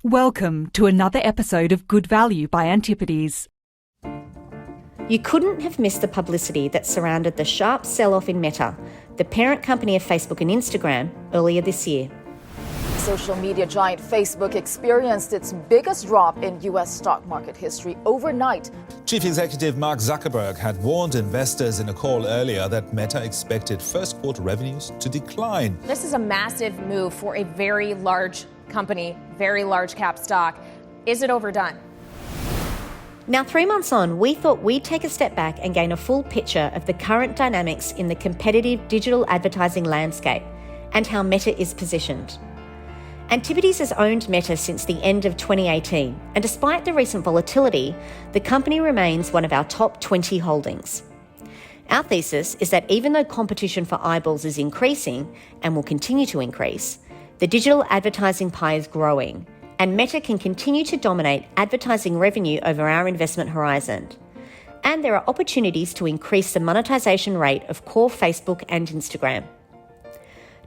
Welcome to another episode of Good Value by Antipodes. You couldn't have missed the publicity that surrounded the sharp sell-off in Meta, the parent company of Facebook and Instagram, earlier this year. Social media giant Facebook experienced its biggest drop in U.S. stock market history overnight. Chief Executive Mark Zuckerberg had warned investors in a call earlier that Meta expected first quarter revenues to decline. This is a massive move for a very large company, very large cap stock. Is it overdone? Now, 3 months on, we thought we'd take a step back and gain a full picture of the current dynamics in the competitive digital advertising landscape and how Meta is positioned. Antipodes has owned Meta since the end of 2018, and despite the recent volatility, the company remains one of our top 20 holdings. Our thesis is that even though competition for eyeballs is increasing and will continue to increase, the digital advertising pie is growing, and Meta can continue to dominate advertising revenue over our investment horizon. And there are opportunities to increase the monetization rate of core Facebook and Instagram.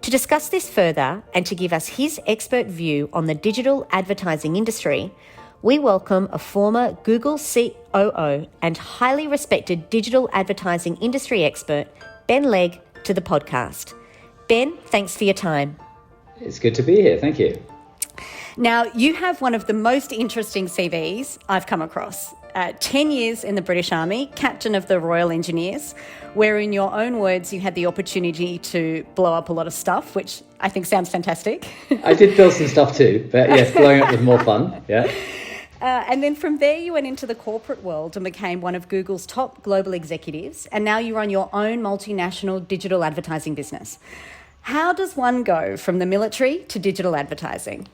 To discuss this further and to give us his expert view on the digital advertising industry, we welcome a former Google COO and highly respected digital advertising industry expert, Ben Legg, to the podcast. Ben, thanks for your time. It's good to be here. Thank you. Now, you have one of the most interesting CVs I've come across. 10 years in the British Army, captain of the Royal Engineers, where in your own words, you had the opportunity to blow up a lot of stuff, which I think sounds fantastic. I did build some stuff too, but yes, blowing up was more fun. Yeah. And then from there, you went into the corporate world and became one of Google's top global executives. And now you run your own multinational digital advertising business. How does one go from the military to digital advertising?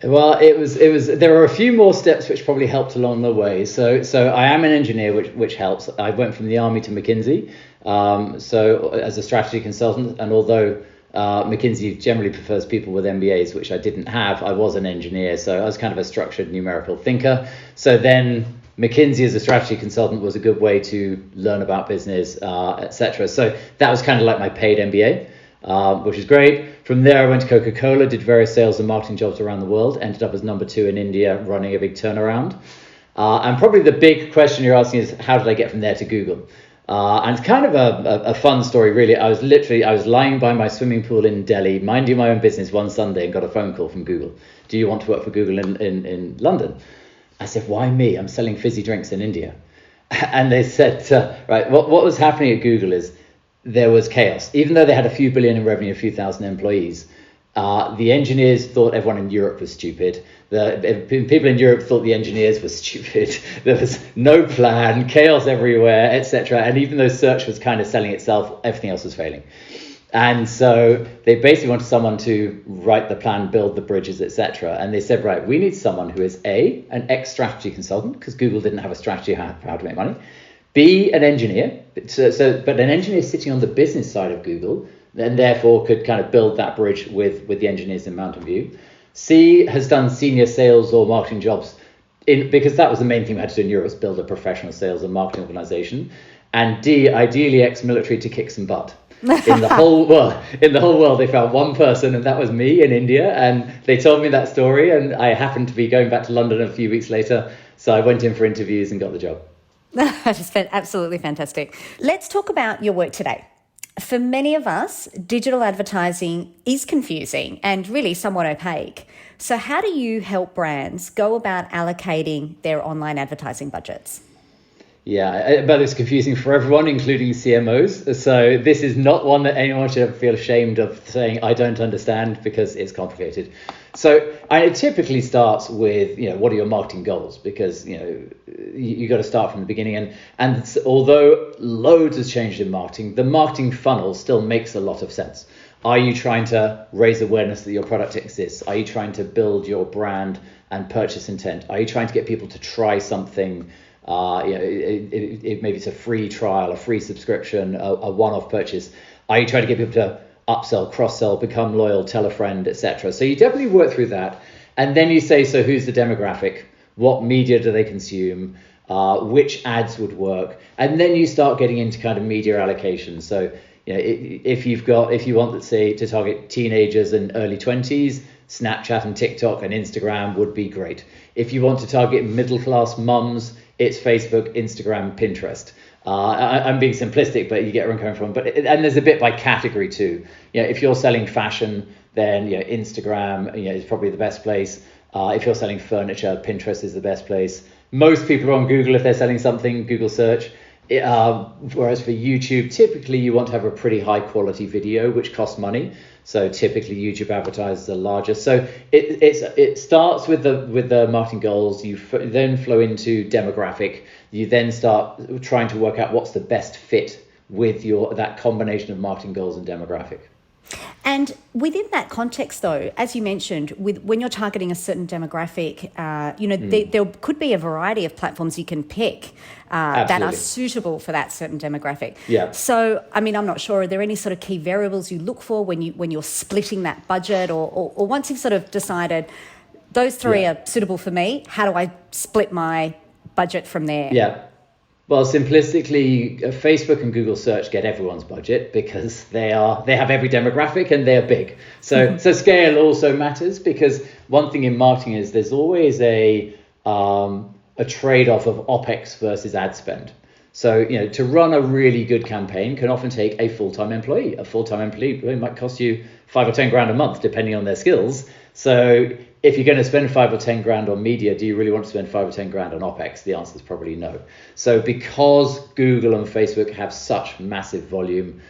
Well, it was. There were a few more steps which probably helped along the way. So I am an engineer, which helps. I went from the army to McKinsey, so as a strategy consultant. And although McKinsey generally prefers people with MBAs, which I didn't have, I was an engineer, so I was kind of a structured numerical thinker. So then McKinsey as a strategy consultant was a good way to learn about business, etc. So that was kind of like my paid MBA. Which is great. From there, I went to Coca-Cola, did various sales and marketing jobs around the world, ended up as number 2 in India, running a big turnaround. And probably the big question you're asking is, how did I get from there to Google? And it's kind of a fun story, really. I was lying by my swimming pool in Delhi, minding my own business one Sunday, and got a phone call from Google. Do you want to work for Google in London? I said, why me? I'm selling fizzy drinks in India. And they said, right, what was happening at Google is, there was chaos. Even though they had a few billion in revenue, a few thousand employees, the engineers thought everyone in Europe was stupid. The people in Europe thought the engineers were stupid. There was no plan, chaos everywhere, etc. And even though search was kind of selling itself, everything else was failing. And so they basically wanted someone to write the plan, build the bridges, etc. And they said, right, we need someone who is an ex-strategy consultant, because Google didn't have a strategy for how to make money. B, an engineer, but an engineer sitting on the business side of Google, and therefore could kind of build that bridge with the engineers in Mountain View. C, has done senior sales or marketing jobs, because that was the main thing we had to do in Europe, was build a professional sales and marketing organization. And D, ideally ex-military to kick some butt. In the whole world, they found one person, and that was me in India. And they told me that story, and I happened to be going back to London a few weeks later, so I went in for interviews and got the job. That is absolutely fantastic. Let's talk about your work today. For many of us, digital advertising is confusing and really somewhat opaque. So how do you help brands go about allocating their online advertising budgets? Yeah, but it's confusing for everyone, including CMOs. So this is not one that anyone should ever feel ashamed of saying, I don't understand, because it's complicated. So it typically starts with, what are your marketing goals? Because, you got to start from the beginning. And although loads has changed in marketing, the marketing funnel still makes a lot of sense. Are you trying to raise awareness that your product exists? Are you trying to build your brand and purchase intent? Are you trying to get people to try something? Maybe it's a free trial, a free subscription, a one-off purchase. Are you trying to get people to upsell, cross-sell, become loyal, tell a friend, etc.? So you definitely work through that. And then you say, so who's the demographic? What media do they consume? Which ads would work? And then you start getting into kind of media allocation. So if you want, let's say, to target teenagers and early 20s, Snapchat and TikTok and Instagram would be great. If you want to target middle-class mums, it's Facebook, Instagram, Pinterest. I'm being simplistic, but you get where I'm coming from. And there's a bit by category too. If you're selling fashion, then Instagram is probably the best place. If you're selling furniture, Pinterest is the best place. Most people are on Google if they're selling something, Google search. Whereas for YouTube, typically you want to have a pretty high quality video, which costs money. So typically YouTube advertisers are larger. So it starts with the marketing goals. You then flow into demographic. You then start trying to work out what's the best fit with that combination of marketing goals and demographic. And within that context, though, as you mentioned, when you're targeting a certain demographic, there could be a variety of platforms you can pick that are suitable for that certain demographic. Yeah. So, I'm not sure, are there any sort of key variables you look for when you're splitting that budget, or once you've sort of decided those three are suitable for me, how do I split my budget from there? Yeah. Well, simplistically, Facebook and Google search get everyone's budget because they have every demographic and they're big. So scale also matters, because one thing in marketing is there's always a trade-off of OPEX versus ad spend. So, to run a really good campaign can often take a full-time employee. A full-time employee might cost you $5 or $10 a month, depending on their skills. So if you're going to spend $5 or $10 on media, do you really want to spend $5 or $10 on OPEX? The answer is probably no. So because Google and Facebook have such massive volume,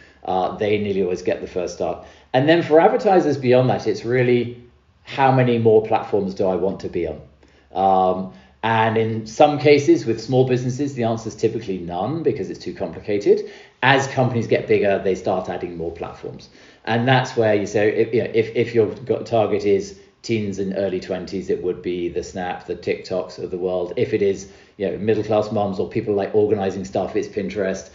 they nearly always get the first start. And then for advertisers beyond that, it's really how many more platforms do I want to be on? And in some cases with small businesses, the answer is typically none, because it's too complicated. As companies get bigger, they start adding more platforms. And that's where you say, if your target is teens and early 20s, it would be the Snap, the TikToks of the world. If it is middle-class moms or people like organizing stuff, it's Pinterest.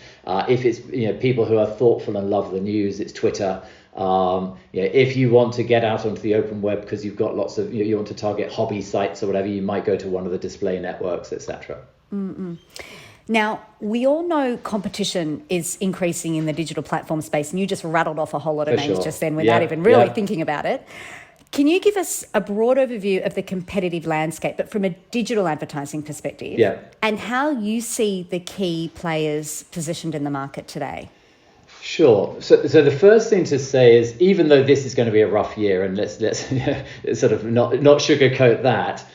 If it's people who are thoughtful and love the news, it's Twitter. If you want to get out onto the open web because you've got lots of you want to target hobby sites or whatever, you might go to one of the display networks, etc. Now, we all know competition is increasing in the digital platform space, and you just rattled off a whole lot of names just then without even really thinking about it. Can you give us a broad overview of the competitive landscape, but from a digital advertising perspective, and how you see the key players positioned in the market today? Sure. So the first thing to say is, even though this is going to be a rough year, and let's sort of not sugarcoat that,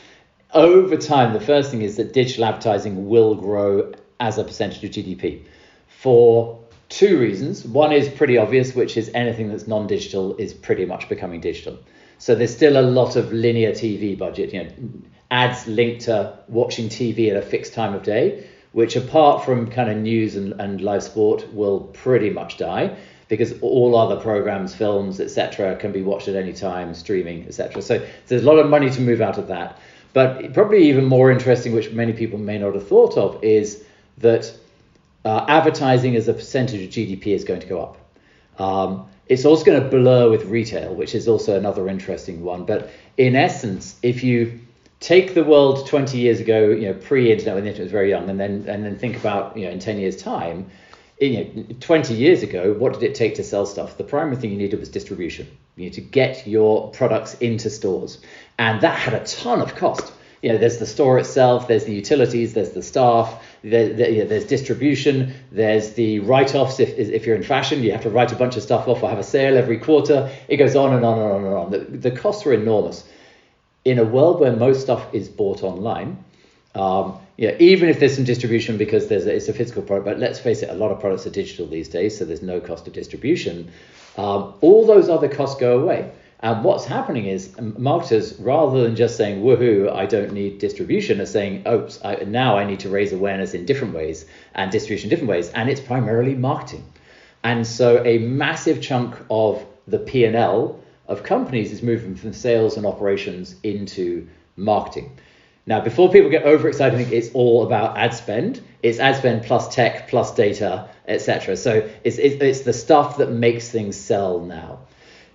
over time, the first thing is that digital advertising will grow as a percentage of GDP for two reasons. One is pretty obvious, which is anything that's non-digital is pretty much becoming digital. So there's still a lot of linear TV budget, ads linked to watching TV at a fixed time of day, which apart from kind of news and live sport will pretty much die, because all other programs, films, etc. can be watched at any time, streaming, etc. So there's a lot of money to move out of that. But probably even more interesting, which many people may not have thought of, is that advertising as a percentage of GDP is going to go up. It's also going to blur with retail, which is also another interesting one. But in essence, if you take the world 20 years ago, pre-internet, when the internet was very young, and then think about, in 10 years' time, 20 years ago, what did it take to sell stuff? The primary thing you needed was distribution. You need to get your products into stores, and that had a ton of cost. There's the store itself, there's the utilities, there's the staff, there's distribution, there's the write-offs. If you're in fashion, you have to write a bunch of stuff off or have a sale every quarter. It goes on and on and on and on. The costs are enormous. In a world where most stuff is bought online, even if there's some distribution because it's a physical product, but let's face it, a lot of products are digital these days, so there's no cost of distribution. All those other costs go away. And what's happening is marketers, rather than just saying, woohoo, I don't need distribution, are saying, oops, now I need to raise awareness in different ways and distribution in different ways. And it's primarily marketing. And so a massive chunk of the P&L of companies is moving from sales and operations into marketing. Now, before people get overexcited and think it's all about ad spend, it's ad spend plus tech plus data, etc. So it's the stuff that makes things sell now.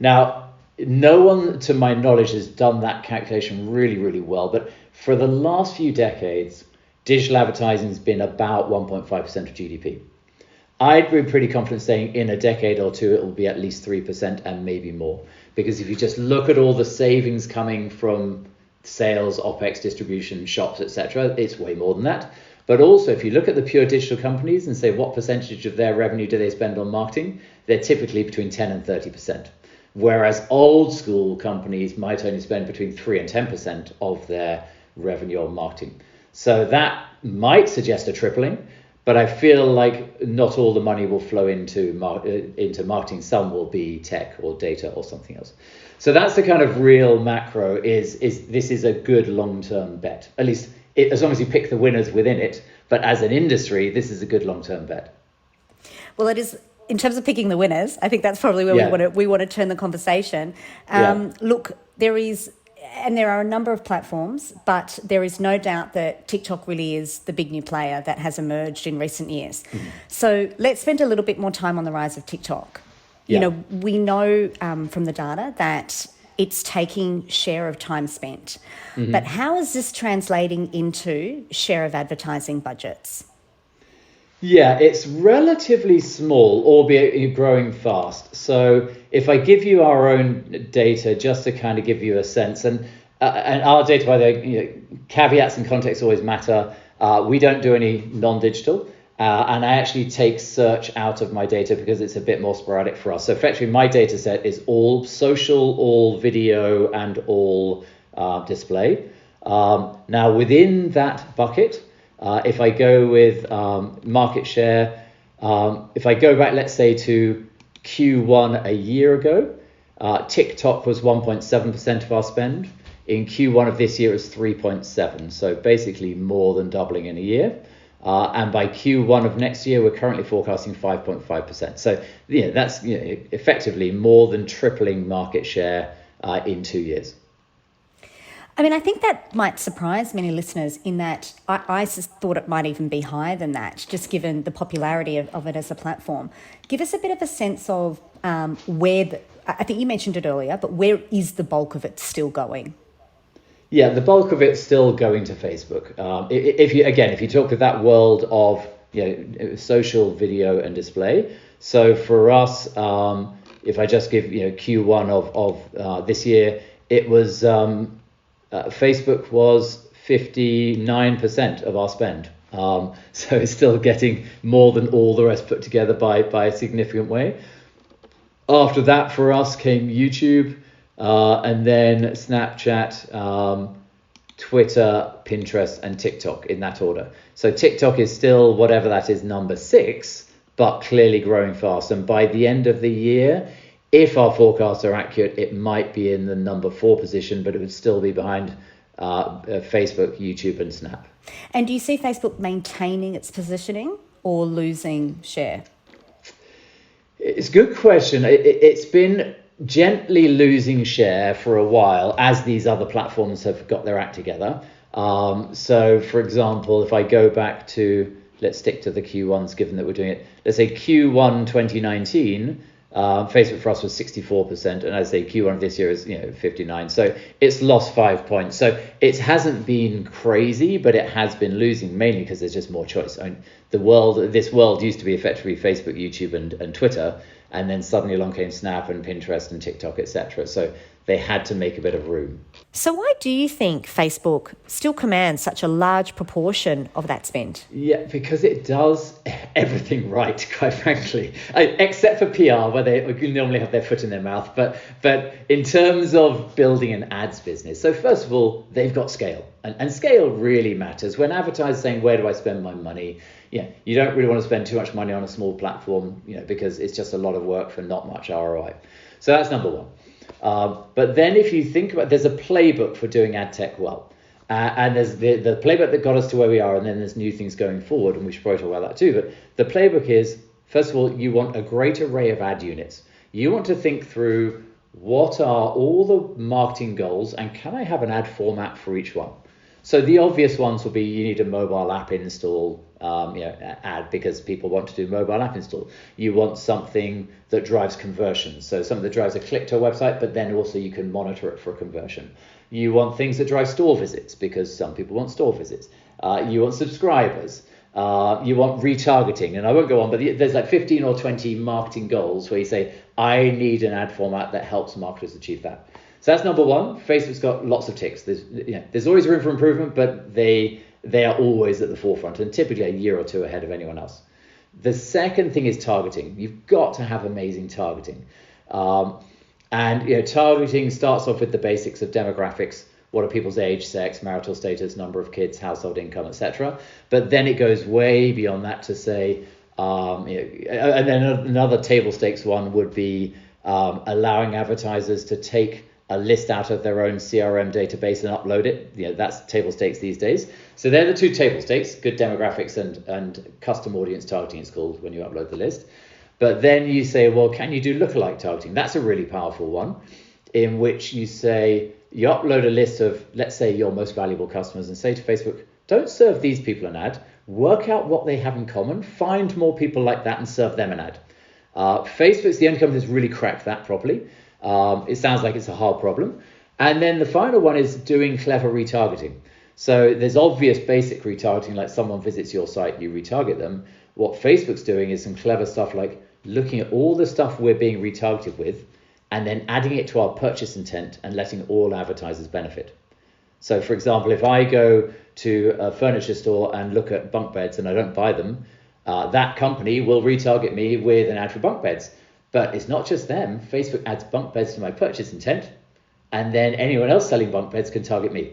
Now, no one, to my knowledge, has done that calculation really, really well. But for the last few decades, digital advertising has been about 1.5% of GDP. I'd be pretty confident saying in a decade or two, it will be at least 3% and maybe more. because if you just look at all the savings coming from sales, OPEX, distribution, shops, etc., it's way more than that. But also, if you look at the pure digital companies and say what percentage of their revenue do they spend on marketing, they're typically between 10 and 30%. Whereas old school companies might only spend between 3 and 10% of their revenue on marketing. So that might suggest a tripling, but I feel like not all the money will flow into marketing. Some will be tech or data or something else. So that's the kind of real macro is this is a good long-term bet, at least as long as you pick the winners within it. But as an industry, this is a good long-term bet. Well, it is. In terms of picking the winners, I think that's probably where we want to turn the conversation. Look, there are a number of platforms, but there is no doubt that TikTok really is the big new player that has emerged in recent years. Mm-hmm. So let's spend a little bit more time on the rise of TikTok. You know, we know from the data that it's taking share of time spent. Mm-hmm. But how is this translating into share of advertising budgets? Yeah, it's relatively small, albeit growing fast. So if I give you our own data, just to kind of give you a sense, and our data, by the way, caveats and context always matter. We don't do any non-digital, and I actually take search out of my data because it's a bit more sporadic for us. So effectively, my data set is all social, all video, and all display. Now, within that bucket, if I go with market share, if I go back, let's say, to Q1 a year ago, TikTok was 1.7% of our spend. In Q1 of this year, it was 3.7%. So basically more than doubling in a year. And by Q1 of next year, we're currently forecasting 5.5%. So that's effectively more than tripling market share in 2 years. I mean, I think that might surprise many listeners in that I thought it might even be higher than that, just given the popularity of it as a platform. Give us a bit of a sense of where, I think you mentioned it earlier, but where is the bulk of it still going? Yeah, the bulk of it's still going to Facebook. If you talk of that world of social, video, and display. So for us, if I just give Q1 of this year, it was Facebook was 59% of our spend. So it's still getting more than all the rest put together by a significant way. After that, for us came YouTube. And then Snapchat, Twitter, Pinterest, and TikTok in that order. So TikTok is still, whatever that is, number 6, but clearly growing fast. And by the end of the year, if our forecasts are accurate, it might be in the number 4 position, but it would still be behind Facebook, YouTube, and Snap. And do you see Facebook maintaining its positioning or losing share? It's a good question. It's been gently losing share for a while as these other platforms have got their act together. So, for example, if I go back to, let's stick to the Q1s, given that we're doing it. Let's say Q1 2019, Facebook for us was 64%, and I'd say Q1 of this year is 59%. So it's lost 5 points. So it hasn't been crazy, but it has been losing mainly because there's just more choice. I mean, this world used to be effectively Facebook, YouTube, and Twitter. And then suddenly along came Snap and Pinterest and TikTok, etc. So they had to make a bit of room. So why do you think Facebook still commands such a large proportion of that spend? Yeah, because it does everything right, quite frankly, except for PR, where they normally have their foot in their mouth. But in terms of building an ads business, so first of all, they've got scale. And scale really matters. When advertisers saying, where do I spend my money? You don't really want to spend too much money on a small platform, because it's just a lot of work for not much ROI. So that's number one. But then if you think about, there's a playbook for doing ad tech well. And there's the playbook that got us to where we are, and then there's new things going forward, and we should probably talk about that too. But the playbook is, first of all, you want a great array of ad units. You want to think through what are all the marketing goals, and can I have an ad format for each one? So the obvious ones will be you need a mobile app install ad because people want to do mobile app install. You want something that drives conversions, so something that drives a click to a website, but then also you can monitor it for a conversion. You want things that drive store visits because some people want store visits. You want subscribers. You want retargeting, and I won't go on, but there's like 15 or 20 marketing goals where you say I need an ad format that helps marketers achieve that. So that's number one. Facebook's got lots of ticks. There's always room for improvement, but they are always at the forefront and typically a year or two ahead of anyone else. The second thing is targeting. You've got to have amazing targeting. And targeting starts off with the basics of demographics. What are people's age, sex, marital status, number of kids, household income, etc. But then it goes way beyond that to say, and then another table stakes one would be allowing advertisers to take a list out of their own CRM database and upload it. That's table stakes these days. So they're the two table stakes, good demographics and custom audience targeting, it's called when you upload the list. But then you say, well, can you do lookalike targeting? That's a really powerful one, in which you say, you upload a list of, let's say, your most valuable customers and say to Facebook, don't serve these people an ad, work out what they have in common, find more people like that and serve them an ad. Facebook's the only company that's really cracked that properly. It sounds like it's a hard problem. And then the final one is doing clever retargeting. So there's obvious basic retargeting, like someone visits your site, you retarget them. What Facebook's doing is some clever stuff like looking at all the stuff we're being retargeted with and then adding it to our purchase intent and letting all advertisers benefit. So for example, if I go to a furniture store and look at bunk beds and I don't buy them, that company will retarget me with an ad for bunk beds. But it's not just them. Facebook adds bunk beds to my purchase intent, and then anyone else selling bunk beds can target me.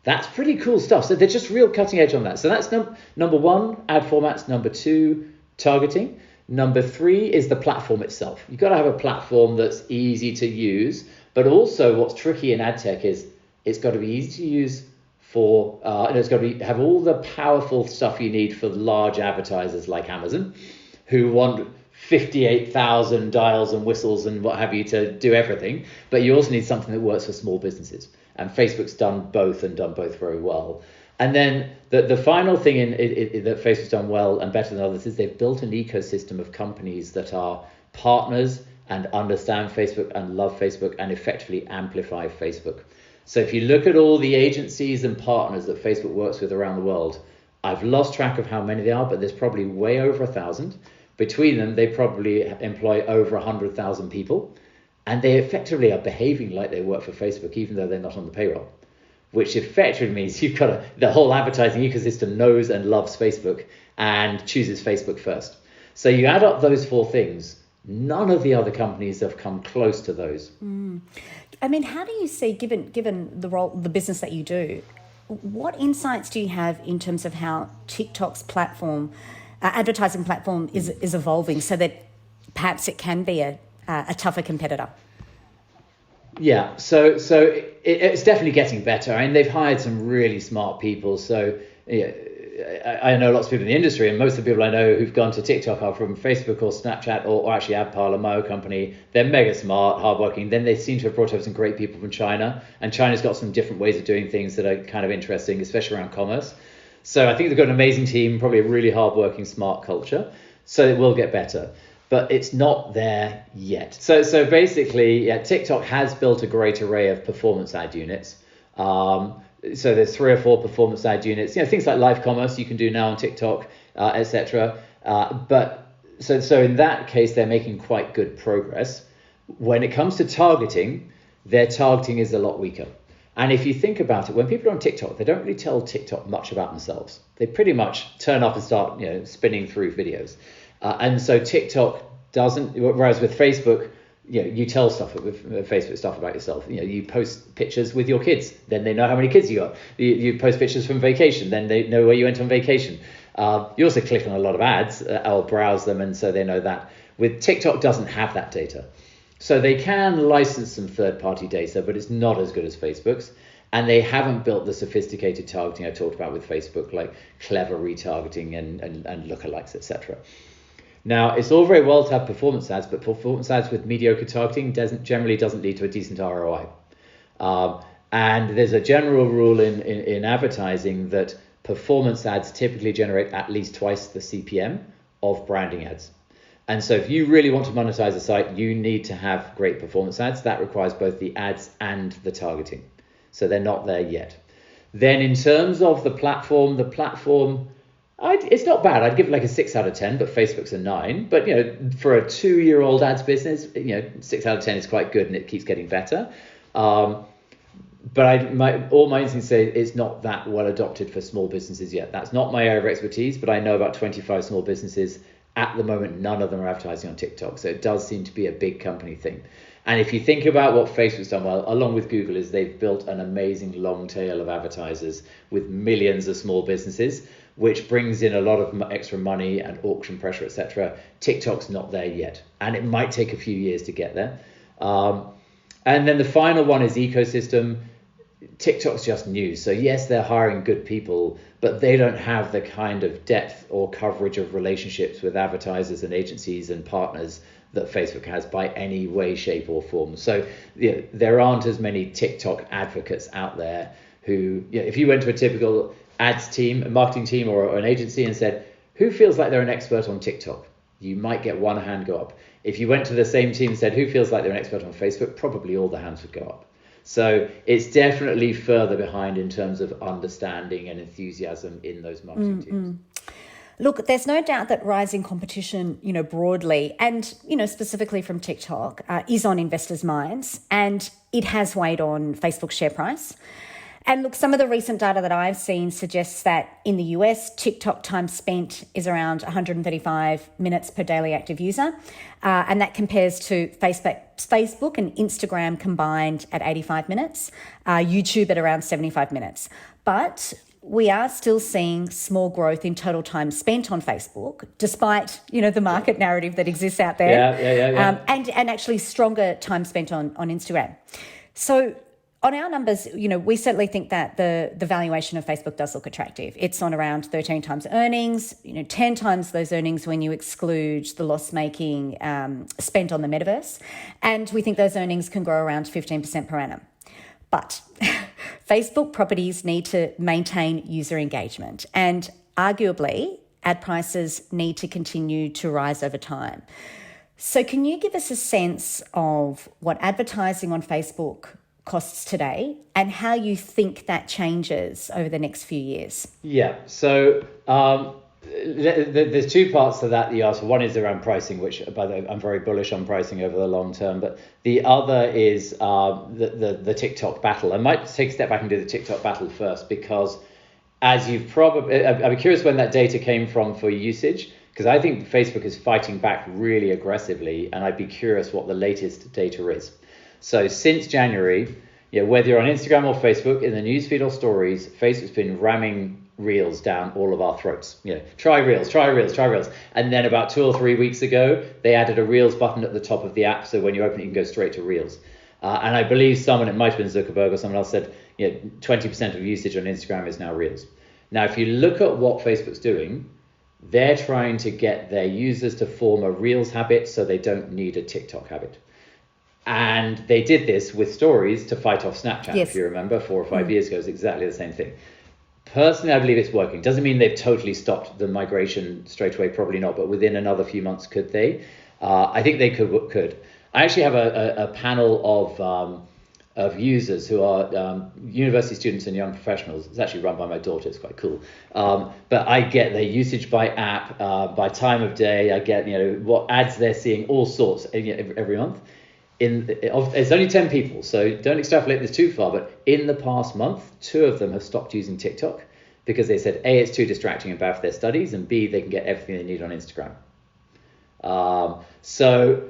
That's pretty cool stuff. So they're just real cutting edge on that. So that's number one, ad formats. Number two, targeting. Number three is the platform itself. You've got to have a platform that's easy to use, but also what's tricky in ad tech is it's got to be easy to use for, and it's got to have all the powerful stuff you need for large advertisers like Amazon, who want 58,000 dials and whistles and what have you to do everything. But you also need something that works for small businesses. And Facebook's done both and done both very well. And then the final thing that Facebook's done well and better than others is they've built an ecosystem of companies that are partners and understand Facebook and love Facebook and effectively amplify Facebook. So if you look at all the agencies and partners that Facebook works with around the world, I've lost track of how many there are, but there's probably way over 1,000. Between them, they probably employ over 100,000 people, and they effectively are behaving like they work for Facebook, even though they're not on the payroll, which effectively means you've got the whole advertising ecosystem knows and loves Facebook and chooses Facebook first. So you add up those four things, none of the other companies have come close to those. I mean, how do you see, given the role, the business that you do, what insights do you have in terms of how TikTok's platform, advertising platform, is evolving so that perhaps it can be a tougher competitor? Yeah, so it's definitely getting better. I mean, they've hired some really smart people. So I know lots of people in the industry, and most of the people I know who've gone to TikTok are from Facebook or Snapchat or actually AdParlor, my own company. They're mega smart, hardworking. Then they seem to have brought over some great people from China, and China's got some different ways of doing things that are kind of interesting, especially around commerce. So I think they've got an amazing team, probably a really hardworking, smart culture. So it will get better. But it's not there yet. So basically, yeah, TikTok has built a great array of performance ad units. So there's 3 or 4 performance ad units. Things like live commerce you can do now on TikTok, etc. But so in that case, they're making quite good progress. When it comes to targeting, their targeting is a lot weaker. And if you think about it, when people are on TikTok, they don't really tell TikTok much about themselves. They pretty much turn up and start, spinning through videos. And so TikTok doesn't, whereas with Facebook, you tell stuff with Facebook stuff about yourself. You post pictures with your kids, then they know how many kids you got. You post pictures from vacation, then they know where you went on vacation. You also click on a lot of ads or browse them, and so they know that. With TikTok doesn't have that data. So they can license some third-party data, but it's not as good as Facebook's. And they haven't built the sophisticated targeting I talked about with Facebook, like clever retargeting and lookalikes, etc. Now, it's all very well to have performance ads, but performance ads with mediocre targeting generally doesn't lead to a decent ROI. And there's a general rule in advertising that performance ads typically generate at least twice the CPM of branding ads. And so if you really want to monetize a site, you need to have great performance ads. That requires both the ads and the targeting. So they're not there yet. Then in terms of the platform, It's not bad. I'd give it like a 6 out of 10, but Facebook's a 9. But, for a 2-year-old ads business, 6 out of 10 is quite good and it keeps getting better. But all my instincts say it's not that well adopted for small businesses yet. That's not my area of expertise, but I know about 25 small businesses. At the moment, none of them are advertising on TikTok. So it does seem to be a big company thing. And if you think about what Facebook's done well, along with Google, is they've built an amazing long tail of advertisers with millions of small businesses, which brings in a lot of extra money and auction pressure, etc. TikTok's not there yet, and it might take a few years to get there. And then the final one is ecosystem. TikTok's just new. So yes, they're hiring good people, but they don't have the kind of depth or coverage of relationships with advertisers and agencies and partners that Facebook has by any way, shape or form. So there aren't as many TikTok advocates out there who, if you went to a typical ads team, a marketing team or an agency and said, who feels like they're an expert on TikTok? You might get one hand go up. If you went to the same team and said, who feels like they're an expert on Facebook? Probably all the hands would go up. So it's definitely further behind in terms of understanding and enthusiasm in those marketing teams. Look, there's no doubt that rising competition, broadly and, specifically from TikTok is on investors' minds, and it has weighed on Facebook's share price. And look, some of the recent data that I've seen suggests that in the US, TikTok time spent is around 135 minutes per daily active user. And that compares to Facebook and Instagram combined at 85 minutes, YouTube at around 75 minutes. But we are still seeing small growth in total time spent on Facebook, despite, the market narrative that exists out there. Yeah. And actually stronger time spent on Instagram. So on our numbers, we certainly think that the valuation of Facebook does look attractive. It's on around 13 times earnings, 10 times those earnings when you exclude the loss-making spent on the metaverse. And we think those earnings can grow around 15% per annum. But Facebook properties need to maintain user engagement, and arguably ad prices need to continue to rise over time. So can you give us a sense of what advertising on Facebook costs today and how you think that changes over the next few years? Yeah, so there's two parts to that you asked. One is around pricing, which, by the way, I'm very bullish on pricing over the long term. But the other is the TikTok battle. I might take a step back and do the TikTok battle first, because as you've probably, I'd be curious when that data came from for usage, because I think Facebook is fighting back really aggressively, and I'd be curious what the latest data is. So since January, whether you're on Instagram or Facebook, in the newsfeed or stories, Facebook's been ramming Reels down all of our throats. Try Reels. And then about 2 or 3 weeks ago, they added a Reels button at the top of the app, so when you open it, you can go straight to Reels. And I believe someone, it might have been Zuckerberg or someone else, said 20% of usage on Instagram is now Reels. Now, if you look at what Facebook's doing, they're trying to get their users to form a Reels habit so they don't need a TikTok habit. And they did this with stories to fight off Snapchat. Yes. If you remember, 4 or 5 years ago, it was exactly the same thing. Personally, I believe it's working. Doesn't mean they've totally stopped the migration straight away, probably not, but within another few months, could they? I think they could. I actually have a panel of users who are university students and young professionals. It's actually run by my daughter. It's quite cool. But I get their usage by app, by time of day. I get what ads they're seeing, all sorts every month. It's only 10 people, so don't extrapolate this too far, but in the past month, 2 of them have stopped using TikTok because they said, A, it's too distracting and bad for their studies, and B, they can get everything they need on Instagram. So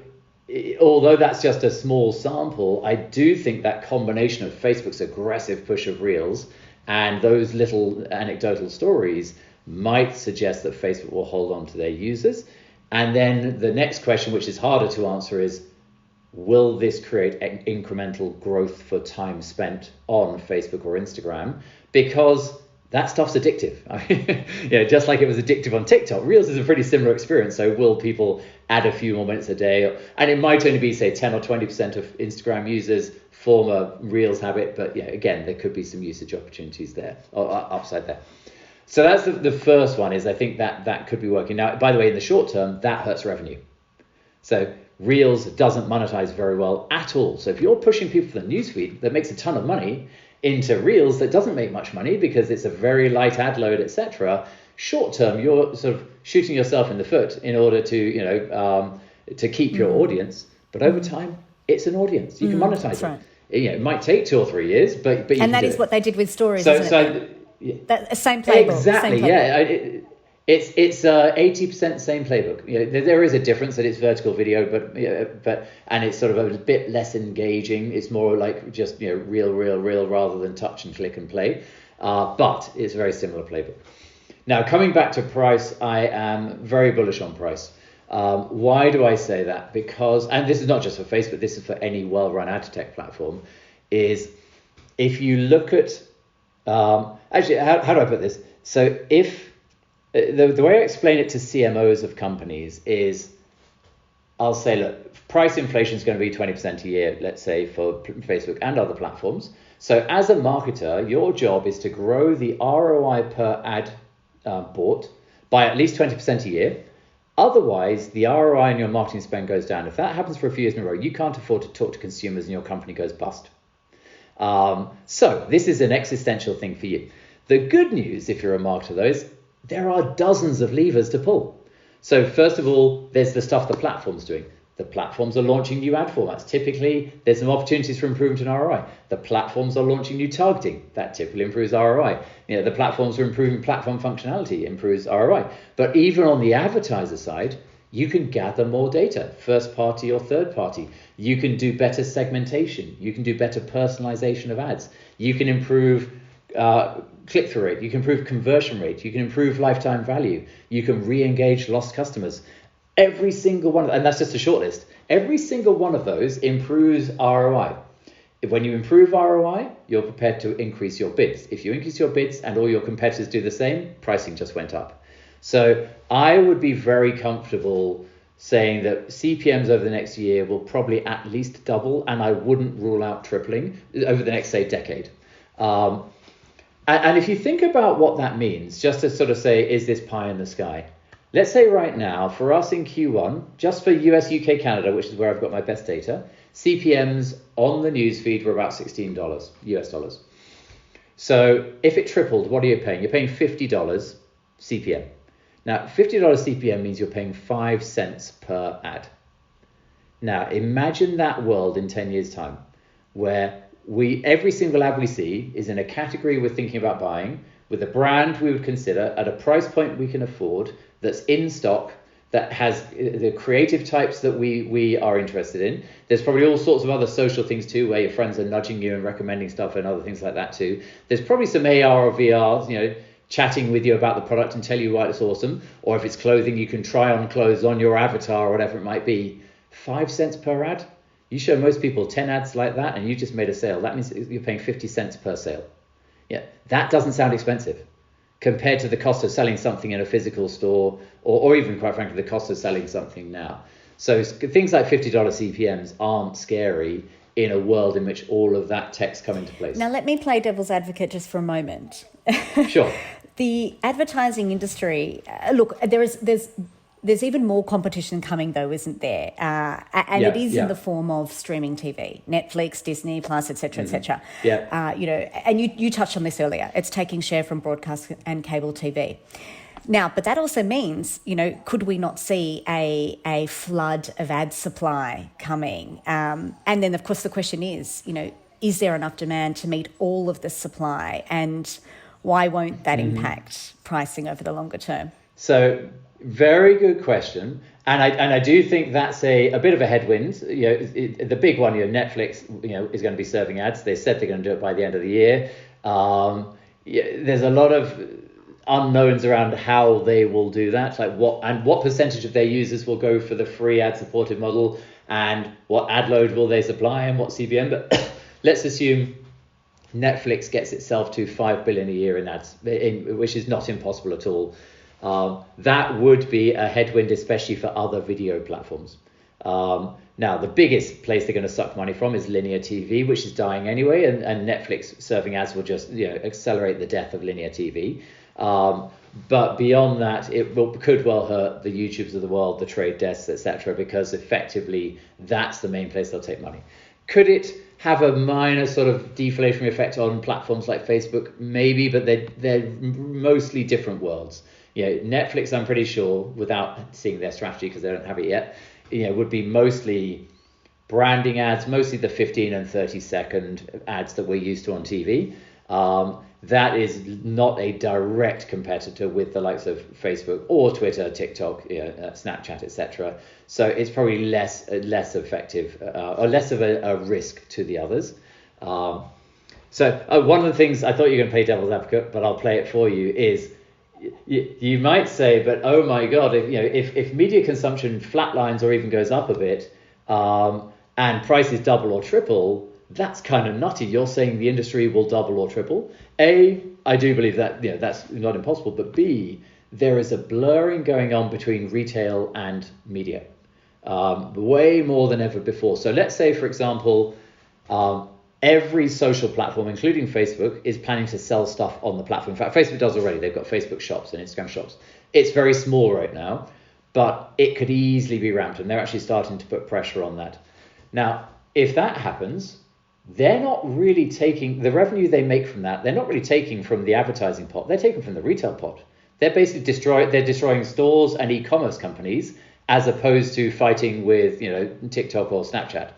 although that's just a small sample, I do think that combination of Facebook's aggressive push of Reels and those little anecdotal stories might suggest that Facebook will hold on to their users. And then the next question, which is harder to answer, is, will this create incremental growth for time spent on Facebook or Instagram? Because that stuff's addictive. Just like it was addictive on TikTok, Reels is a pretty similar experience. So will people add a few more minutes a day? And it might only be, say, 10 or 20% of Instagram users form a Reels habit. But again, there could be some usage opportunities there, or upside there. So that's the first one, is I think that could be working. Now, by the way, in the short term, that hurts revenue. So Reels doesn't monetize very well at all. So if you're pushing people for the newsfeed that makes a ton of money into Reels that doesn't make much money because it's a very light ad load, etc., short term, you're sort of shooting yourself in the foot in order to, to keep your audience. But over time, it's an audience. You can monetize it. Right. It might take 2 or 3 years, but you And can that do is it. what they did with stories, isn't it? That same playbook. Exactly. Same playbook. It's 80% same playbook. There is a difference that it's vertical video, but and it's sort of a bit less engaging. It's more like just real rather than touch and click and play. But it's a very similar playbook. Now, coming back to price, I am very bullish on price. Why do I say that? Because, and this is not just for Facebook, this is for any well-run ad tech platform, is if you look at, actually, how do I put this? So if, the way I explain it to CMOs of companies is, I'll say, look, price inflation is going to be 20% a year, let's say, for Facebook and other platforms. So as a marketer, your job is to grow the ROI per ad bought by at least 20% a year. Otherwise, the ROI in your marketing spend goes down. If that happens for a few years in a row, you can't afford to talk to consumers and your company goes bust. So this is an existential thing for you. The good news, if you're a marketer, though, is there are dozens of levers to pull. So first of all, there's the stuff the platform's doing. The platforms are launching new ad formats. Typically, there's some opportunities for improvement in ROI. The platforms are launching new targeting. That typically improves ROI. The platforms are improving platform functionality, improves ROI. But even on the advertiser side, you can gather more data, first party or third party. You can do better segmentation. You can do better personalization of ads. You can improve click-through rate. You can improve conversion rate. You can improve lifetime value. You can re-engage lost customers. Every single one, and that's just a short list, every single one of those improves ROI. When you improve ROI, you're prepared to increase your bids. If you increase your bids and all your competitors do the same, pricing just went up. So I would be very comfortable saying that CPMs over the next year will probably at least double, and I wouldn't rule out tripling over the next, say, decade. And if you think about what that means, just to sort of say, is this pie in the sky? Let's say right now, for us in Q1, just for US, UK, Canada, which is where I've got my best data, CPMs on the newsfeed were about $16 US dollars. So if it tripled, what are you paying? You're paying $50 CPM. Now, $50 CPM means you're paying 5 cents per ad. Now, imagine that world in 10 years' time, where every single ad we see is in a category we're thinking about buying, with a brand we would consider at a price point we can afford, that's in stock, that has the creative types that we are interested in. There's probably all sorts of other social things too, where your friends are nudging you and recommending stuff and other things like that too. There's probably some AR or VR, chatting with you about the product and tell you why it's awesome. Or if it's clothing, you can try on clothes on your avatar or whatever it might be. 5 cents per ad. You show most people 10 ads like that and you just made a sale. That means you're paying 50 cents per sale. Yeah, that doesn't sound expensive compared to the cost of selling something in a physical store, or even, quite frankly, the cost of selling something now. So things like $50 CPMs aren't scary in a world in which all of that tech's come into place. Now, let me play devil's advocate just for a moment. Sure. The advertising industry, look, there's even more competition coming, though, isn't there? And it is in the form of streaming TV, Netflix, Disney Plus, etc., etc. Yeah. And you touched on this earlier. It's taking share from broadcast and cable TV. Now, but that also means, could we not see a flood of ad supply coming? And then, of course, the question is, is there enough demand to meet all of the supply? And why won't that impact pricing over the longer term? So, very good question, and I do think that's a bit of a headwind. The big one, Netflix, is going to be serving ads. They said they're going to do it by the end of the year. There's a lot of unknowns around how they will do that, like what percentage of their users will go for the free ad-supported model, and what ad load will they supply, and what CPM. But let's assume Netflix gets itself to $5 billion a year in ads, which is not impossible at all. That would be a headwind, especially for other video platforms. Now, the biggest place they're going to suck money from is linear TV, which is dying anyway, and Netflix serving ads will just accelerate the death of linear TV. But beyond that, could well hurt the YouTubes of the world, the Trade Desks, etc., because effectively that's the main place they'll take money. Could it have a minor sort of deflationary effect on platforms like Facebook? Maybe, but they're mostly different worlds. Netflix, I'm pretty sure, without seeing their strategy because they don't have it yet, would be mostly branding ads, mostly the 15 and 30-second ads that we're used to on TV. That is not a direct competitor with the likes of Facebook or Twitter, TikTok, Snapchat, etc. So it's probably less effective or less of a risk to the others. So one of the things I thought you were going to play devil's advocate, but I'll play it for you, is you might say, but oh my God, if media consumption flatlines or even goes up a bit, and prices double or triple, that's kind of nutty. You're saying the industry will double or triple. A, I do believe that that's not impossible, but B, there is a blurring going on between retail and media, way more than ever before. So let's say, for example, every social platform, including Facebook, is planning to sell stuff on the platform. In fact, Facebook does already. They've got Facebook shops and Instagram shops. It's very small right now, but it could easily be ramped, and they're actually starting to put pressure on that. Now, if that happens, they're not really taking the revenue they make from that. They're not really taking from the advertising pot. They're taking from the retail pot. They're basically destroying stores and e-commerce companies as opposed to fighting with TikTok or Snapchat.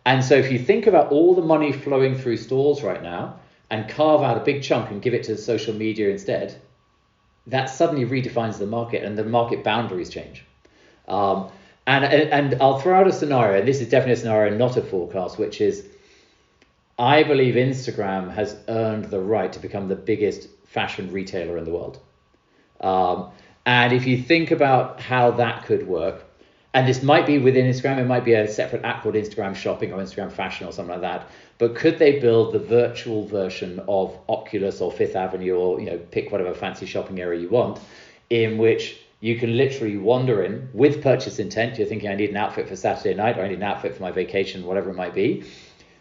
And so if you think about all the money flowing through stores right now and carve out a big chunk and give it to social media instead, that suddenly redefines the market and the market boundaries change. And I'll throw out a scenario, and this is definitely a scenario, not a forecast, which is I believe Instagram has earned the right to become the biggest fashion retailer in the world. And if you think about how that could work, and this might be within Instagram, it might be a separate app called Instagram Shopping or Instagram Fashion or something like that. But could they build the virtual version of Oculus or Fifth Avenue or pick whatever fancy shopping area you want, in which you can literally wander in with purchase intent. You're thinking, I need an outfit for Saturday night, or I need an outfit for my vacation, whatever it might be.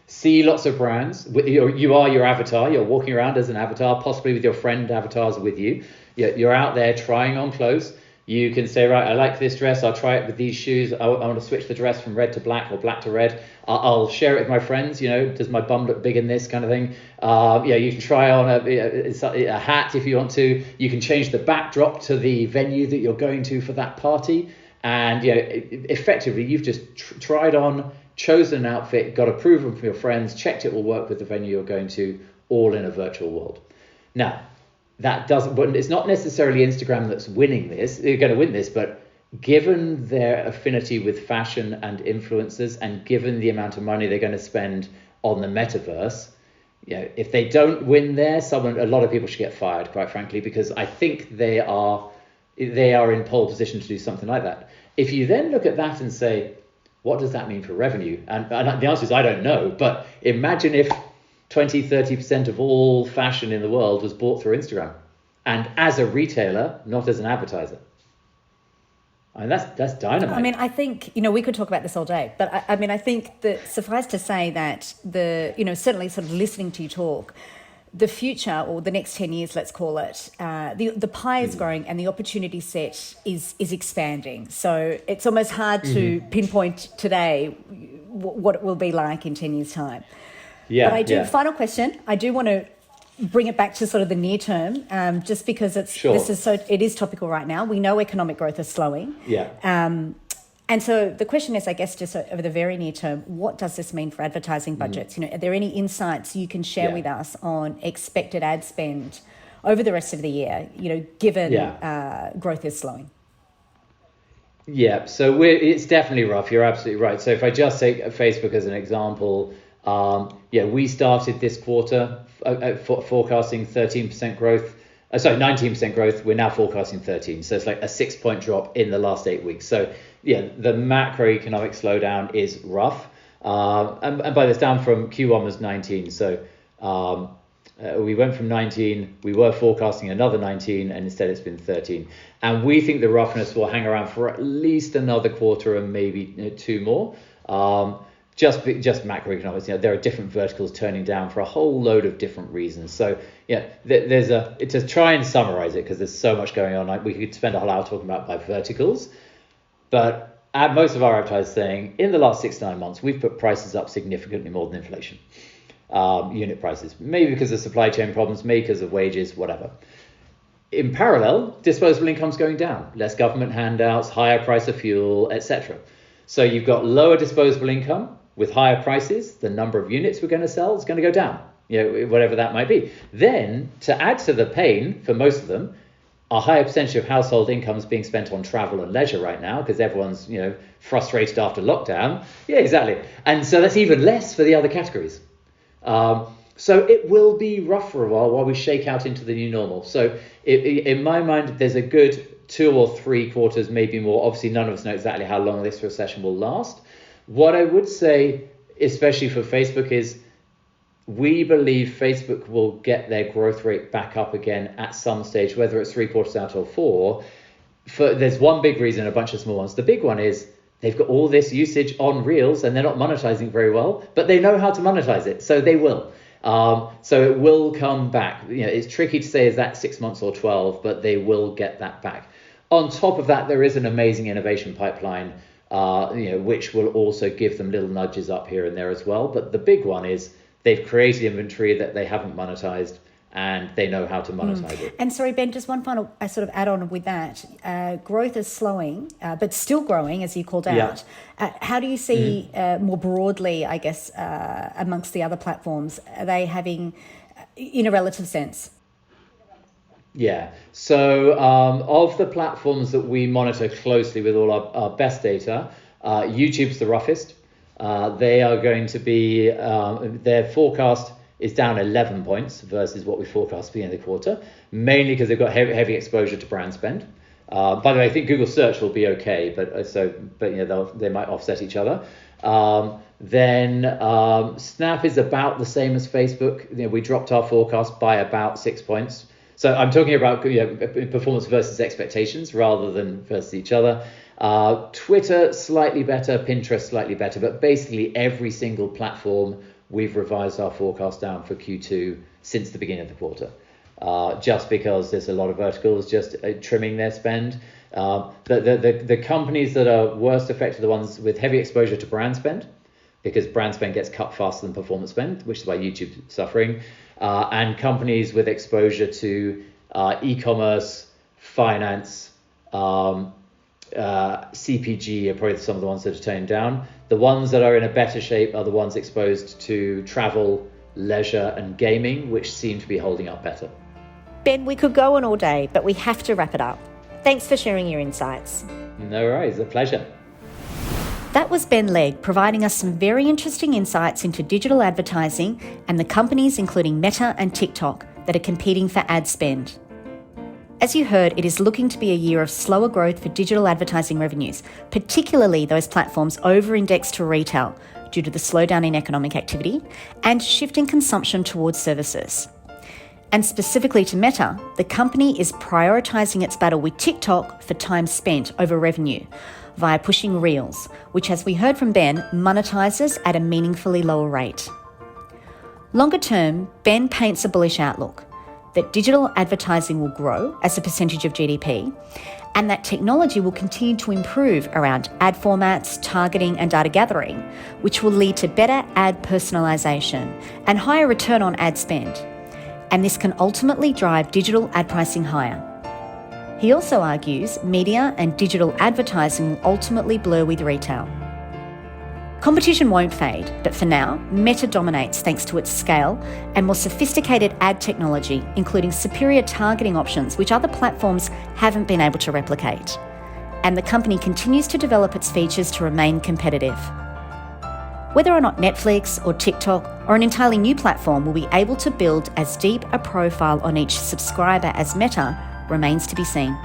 See lots of brands. You are your avatar. You're walking around as an avatar, possibly with your friend avatars with you. You're out there trying on clothes. You can say, right, I like this dress. I'll try it with these shoes. I want to switch the dress from red to black or black to red. I'll share it with my friends. Does my bum look big in this kind of thing? You can try on a hat if you want to. You can change the backdrop to the venue that you're going to for that party. And effectively, you've just tried on, chosen an outfit, got approval from your friends, checked it will work with the venue you're going to, all in a virtual world. Now, that doesn't, but it's not necessarily Instagram that's winning this. They're going to win this, but given their affinity with fashion and influencers, and given the amount of money they're going to spend on the metaverse, if they don't win there, a lot of people should get fired, quite frankly, because I think they are in pole position to do something like that. If you then look at that and say, what does that mean for revenue? And the answer is, I don't know, but imagine if 20-30% of all fashion in the world was bought through Instagram, and as a retailer, not as an advertiser. I mean, that's dynamite. I mean, I think, we could talk about this all day, but I think that suffice to say that certainly sort of listening to you talk, the future, or the next 10 years, let's call it, the pie is growing and the opportunity set is expanding. So it's almost hard to pinpoint today what it will be like in 10 years' time. Yeah, but I do, final question, I do want to bring it back to sort of the near term, just because it is topical right now. We know economic growth is slowing. Yeah. And so the question is, I guess, just over the very near term, what does this mean for advertising budgets? Are there any insights you can share with us on expected ad spend over the rest of the year, given growth is slowing? Yeah, so it's definitely rough. You're absolutely right. So if I just take Facebook as an example, we started this quarter forecasting 13% growth. 19% growth. We're now forecasting 13. So it's like a 6-point drop in the last 8 weeks. So the macroeconomic slowdown is rough. And by this, down from Q1 was 19. So we went from 19. We were forecasting another 19, and instead it's been 13. And we think the roughness will hang around for at least another quarter and maybe 2 more. Just macroeconomics, there are different verticals turning down for a whole load of different reasons. So there's to try and summarize it, because there's so much going on. We could spend a whole hour talking about by verticals, but most of our advertisers saying in the last 6 to 9 months we've put prices up significantly more than inflation, unit prices, maybe because of supply chain problems, maybe because of wages, whatever. in parallel, disposable income's going down. Less government handouts, higher price of fuel, etc. So you've got lower disposable income with higher prices. The number of units we're going to sell is going to go down, whatever that might be. Then, to add to the pain for most of them, a higher percentage of household incomes being spent on travel and leisure right now because everyone's, frustrated after lockdown. Yeah, exactly. And so that's even less for the other categories. So it will be rough for a while we shake out into the new normal. So in my mind, there's a good 2 or 3 quarters, maybe more. Obviously, none of us know exactly how long this recession will last. What I would say, especially for Facebook, is we believe Facebook will get their growth rate back up again at some stage, whether it's 3 quarters out or 4. There's one big reason, a bunch of small ones. The big one is they've got all this usage on Reels and they're not monetizing very well, but they know how to monetize it, so they will. So it will come back. It's tricky to say is that 6 months or 12, but they will get that back. On top of that, there is an amazing innovation pipeline, which will also give them little nudges up here and there as well. But the big one is they've created inventory that they haven't monetized, and they know how to monetize it. And sorry, Ben, just one final sort of add-on with that. Growth is slowing, but still growing, as you called out. Yeah. How do you see more broadly, I guess, amongst the other platforms? Are they having, in a relative sense? Yeah. So of the platforms that we monitor closely with all our best data, YouTube's the roughest. They are going to be, their forecast is down 11 points versus what we forecast at the end of the quarter, mainly because they've got heavy exposure to brand spend. By the way, I think Google search will be okay, but they might offset each other. Then Snap is about the same as Facebook. We dropped our forecast by about 6 points. So I'm talking about performance versus expectations rather than versus each other. Twitter slightly better, Pinterest slightly better, but basically every single platform we've revised our forecast down for Q2 since the beginning of the quarter, just because there's a lot of verticals just trimming their spend. The companies that are worst affected are the ones with heavy exposure to brand spend, because brand spend gets cut faster than performance spend, which is why YouTube's suffering. And companies with exposure to e-commerce, finance, CPG are probably some of the ones that are toned down. The ones that are in a better shape are the ones exposed to travel, leisure, and gaming, which seem to be holding up better. Ben, we could go on all day, but we have to wrap it up. Thanks for sharing your insights. No worries, a pleasure. That was Ben Legg providing us some very interesting insights into digital advertising and the companies including Meta and TikTok that are competing for ad spend. As you heard, it is looking to be a year of slower growth for digital advertising revenues, particularly those platforms over-indexed to retail due to the slowdown in economic activity and shifting consumption towards services. And specifically to Meta, the company is prioritising its battle with TikTok for time spent over revenue via pushing Reels, which, as we heard from Ben, monetises at a meaningfully lower rate. Longer term, Ben paints a bullish outlook that digital advertising will grow as a percentage of GDP, and that technology will continue to improve around ad formats, targeting and data gathering, which will lead to better ad personalisation and higher return on ad spend. And this can ultimately drive digital ad pricing higher. He also argues media and digital advertising will ultimately blur with retail. Competition won't fade, but for now, Meta dominates thanks to its scale and more sophisticated ad technology, including superior targeting options which other platforms haven't been able to replicate. And the company continues to develop its features to remain competitive. Whether or not Netflix or TikTok or an entirely new platform will be able to build as deep a profile on each subscriber as Meta remains to be seen.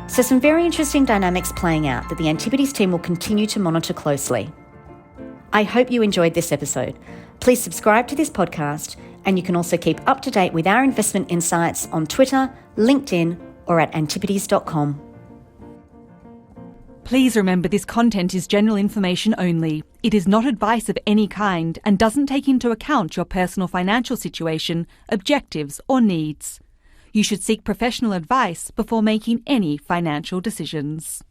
So some very interesting dynamics playing out that the Antipodes team will continue to monitor closely. I hope you enjoyed this episode. Please subscribe to this podcast, and you can also keep up to date with our investment insights on Twitter, LinkedIn, or at antipodes.com. Please remember this content is general information only. It is not advice of any kind and doesn't take into account your personal financial situation, objectives, or needs. You should seek professional advice before making any financial decisions.